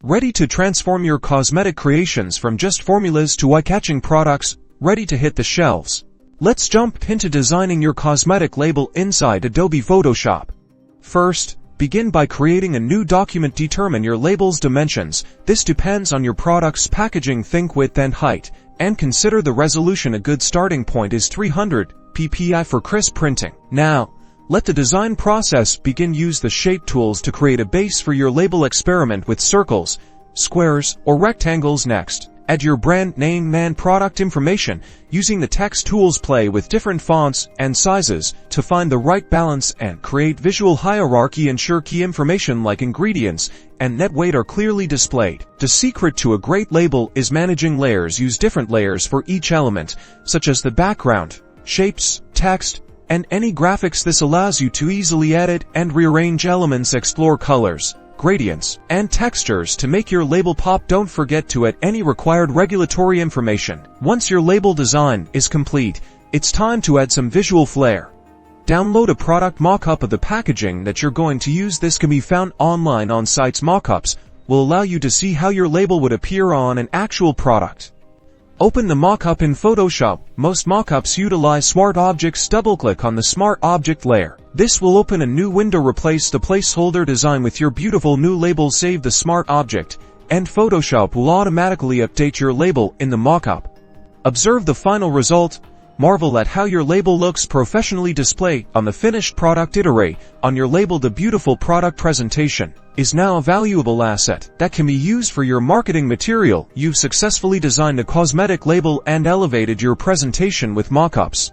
Ready to transform your cosmetic creations from just formulas to eye-catching products, ready to hit the shelves. Let's jump into designing your cosmetic label inside Adobe Photoshop. First, begin by creating a new document. Determine your label's dimensions. This depends on your product's packaging. Think width and height, and consider the resolution. A good starting point is 300 ppi for crisp printing. Now, let the design process begin. Use the shape tools to create a base for your label. Experiment with circles, squares, or rectangles. Next, add your brand name and product information. Using the text tools, play with different fonts and sizes to find the right balance and create visual hierarchy. Ensure key information like ingredients and net weight are clearly displayed. The secret to a great label is managing layers. Use different layers for each element, such as the background, shapes, text, and any graphics. This allows you to easily edit and rearrange elements. Explore colors, gradients, and textures to make your label pop. Don't forget to add any required regulatory information. Once your label design is complete, it's time to add some visual flair. Download a product mock-up of the packaging that you're going to use. This can be found online on sites. Mock-ups will allow you to see how your label would appear on an actual product. Open the mock-up in Photoshop. Most mock-ups utilize smart objects. Double-click on the smart object layer. This will open a new window. Replace the placeholder design with your beautiful new label. Save the smart object, and Photoshop will automatically update your label in the mock-up. Observe the final result. Marvel at how your label looks professionally displayed on the finished product. Iterate on your label. The beautiful product presentation is now a valuable asset that can be used for your marketing material. You've successfully designed a cosmetic label and elevated your presentation with mock-ups.